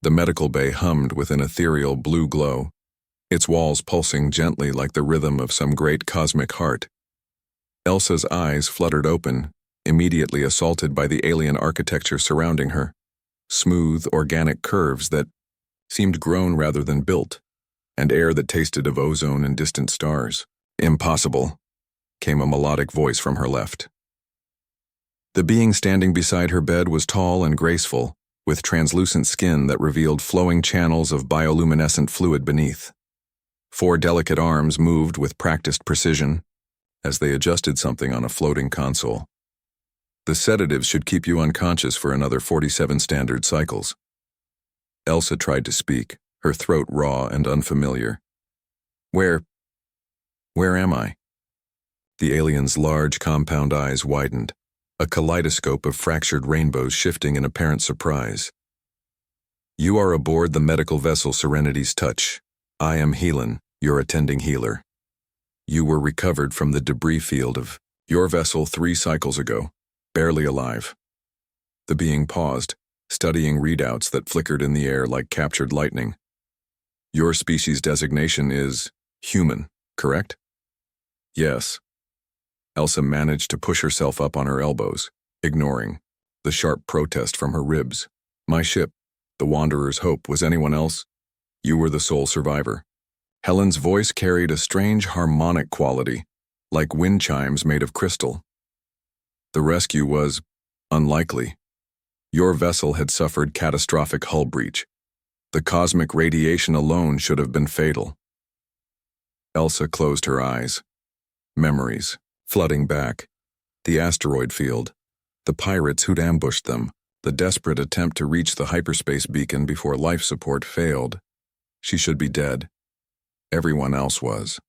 The medical bay hummed with an ethereal blue glow, its walls pulsing gently like the rhythm of some great cosmic heart. Elsa's eyes fluttered open, immediately assaulted by the alien architecture surrounding her. Smooth, organic curves that seemed grown rather than built, and air that tasted of ozone and distant stars. "Impossible," came a melodic voice from her left. The being standing beside her bed was tall and graceful, with translucent skin that revealed flowing channels of bioluminescent fluid beneath. 4 delicate arms moved with practiced precision as they adjusted something on a floating console. "The sedatives should keep you unconscious for another 47 standard cycles." Elsa tried to speak, her throat raw and unfamiliar. Where am I?" The alien's large compound eyes widened, a kaleidoscope of fractured rainbows shifting in apparent surprise. "You are aboard the medical vessel Serenity's Touch. I am Helen, your attending healer. You were recovered from the debris field of your vessel 3 cycles ago, barely alive." The being paused, studying readouts that flickered in the air like captured lightning. "Your species designation is human, correct?" "Yes." Elsa managed to push herself up on her elbows, ignoring the sharp protest from her ribs. "My ship, the Wanderer's Hope, was anyone else? You were the sole survivor." Helen's voice carried a strange harmonic quality, like wind chimes made of crystal. "The rescue was unlikely. Your vessel had suffered catastrophic hull breach. The cosmic radiation alone should have been fatal." Elsa closed her eyes. Memories flooding back. The asteroid field, the pirates who'd ambushed them, the desperate attempt to reach the hyperspace beacon before life support failed. She should be dead. Everyone else was.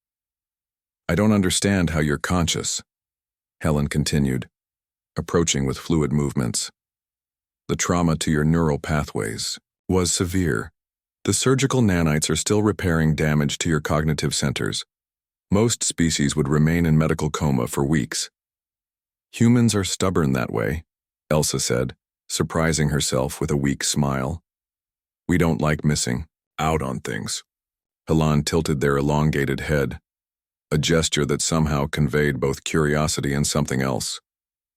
"I don't understand how you're conscious," Helen continued, approaching with fluid movements. "The trauma to your neural pathways was severe. The surgical nanites are still repairing damage to your cognitive centers. Most species would remain in medical coma for weeks." "Humans are stubborn that way," Elsa said, surprising herself with a weak smile. "We don't like missing out on things." Helen tilted their elongated head, a gesture that somehow conveyed both curiosity and something else,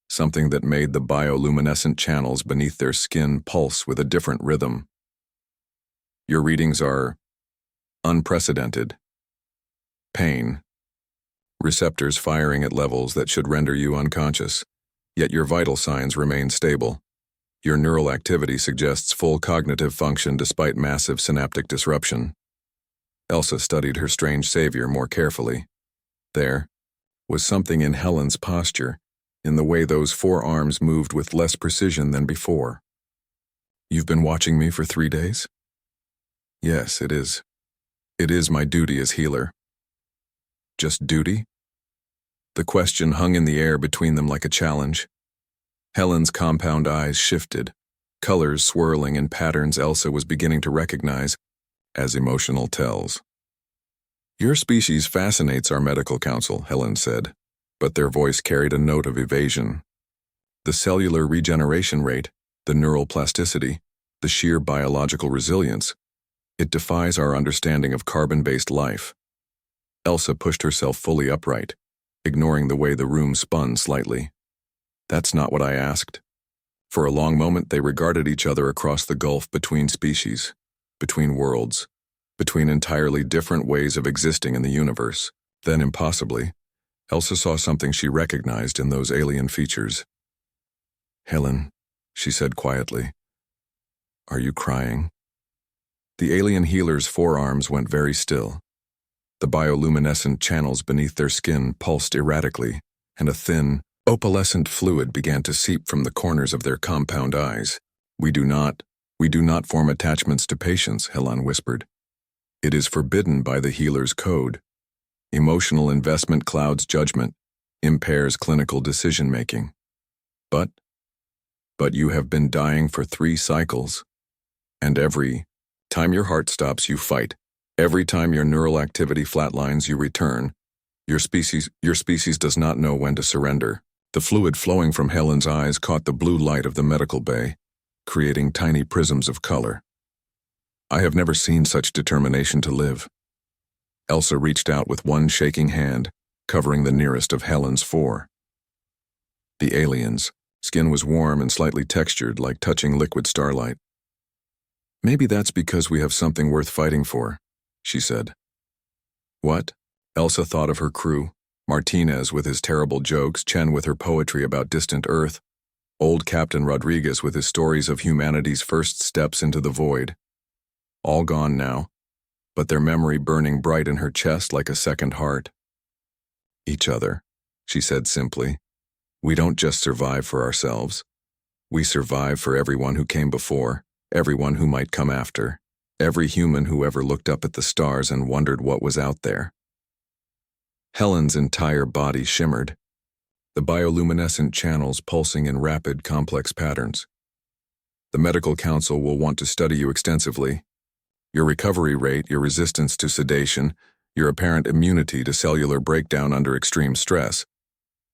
something that made the bioluminescent channels beneath their skin pulse with a different rhythm. "Your readings are unprecedented. Pain. Receptors firing at levels that should render you unconscious, yet your vital signs remain stable. Your neural activity suggests full cognitive function despite massive synaptic disruption." Elsa studied her strange savior more carefully. There was something in Helen's posture, in the way those 4 arms moved with less precision than before. "You've been watching me for 3 days?" "Yes, it is. It is my duty as healer." "Just duty?" The question hung in the air between them like a challenge. Helen's compound eyes shifted, colors swirling in patterns Elsa was beginning to recognize as emotional tells. "Your species fascinates our medical council," Helen said, but their voice carried a note of evasion. "The cellular regeneration rate, the neural plasticity, the sheer biological resilience, it defies our understanding of carbon-based life." Elsa pushed herself fully upright, ignoring the way the room spun slightly. "That's not what I asked." For a long moment they regarded each other across the gulf between species, between worlds, between entirely different ways of existing in the universe. Then, impossibly, Elsa saw something she recognized in those alien features. "Helen," she said quietly, "are you crying?" The alien healer's forearms went very still. The bioluminescent channels beneath their skin pulsed erratically, and a thin, opalescent fluid began to seep from the corners of their compound eyes. We do not form attachments to patients," Helen whispered. "It is forbidden by the healer's code. Emotional investment clouds judgment, impairs clinical decision-making. But you have been dying for 3 cycles, and every time your heart stops, you fight. Every time your neural activity flatlines, you return. Your species does not know when to surrender." The fluid flowing from Helen's eyes caught the blue light of the medical bay, creating tiny prisms of color. I have never seen such determination to live. Elsa reached out with one shaking hand, covering the nearest of Helen's four. The alien's skin was warm and slightly textured, like touching liquid starlight. Maybe that's because we have something worth fighting for, she said. What? Elsa thought of her crew, Martinez with his terrible jokes, Chen with her poetry about distant Earth, old Captain Rodriguez with his stories of humanity's first steps into the void. All gone now, but their memory burning bright in her chest like a second heart. Each other, she said simply. We don't just survive for ourselves. We survive for everyone who came before, everyone who might come after, every human who ever looked up at the stars and wondered what was out there. Helen's entire body shimmered, the bioluminescent channels pulsing in rapid, complex patterns. The medical council will want to study you extensively. Your recovery rate, your resistance to sedation, your apparent immunity to cellular breakdown under extreme stress.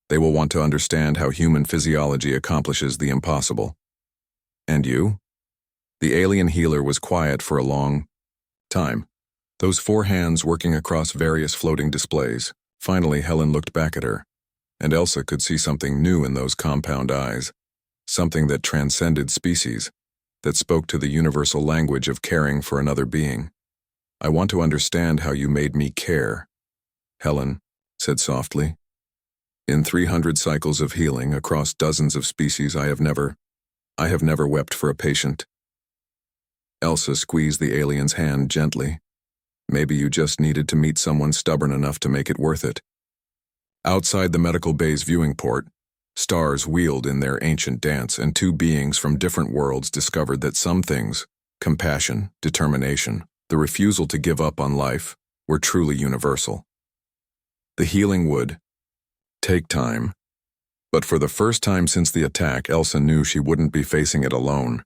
They will want to understand how human physiology accomplishes the impossible. And you? The alien healer was quiet for a long time, those four hands working across various floating displays. Finally, Helen looked back at her, and Elsa could see something new in those compound eyes, something that transcended species, that spoke to the universal language of caring for another being. I want to understand how you made me care, Helen said softly. In 300 cycles of healing across dozens of species, I have never wept for a patient. Elsa squeezed the alien's hand gently. Maybe you just needed to meet someone stubborn enough to make it worth it. Outside the medical bay's viewing port, stars wheeled in their ancient dance, and two beings from different worlds discovered that some things, compassion, determination, the refusal to give up on life, were truly universal. The healing would take time, but for the first time since the attack, Elsa knew she wouldn't be facing it alone.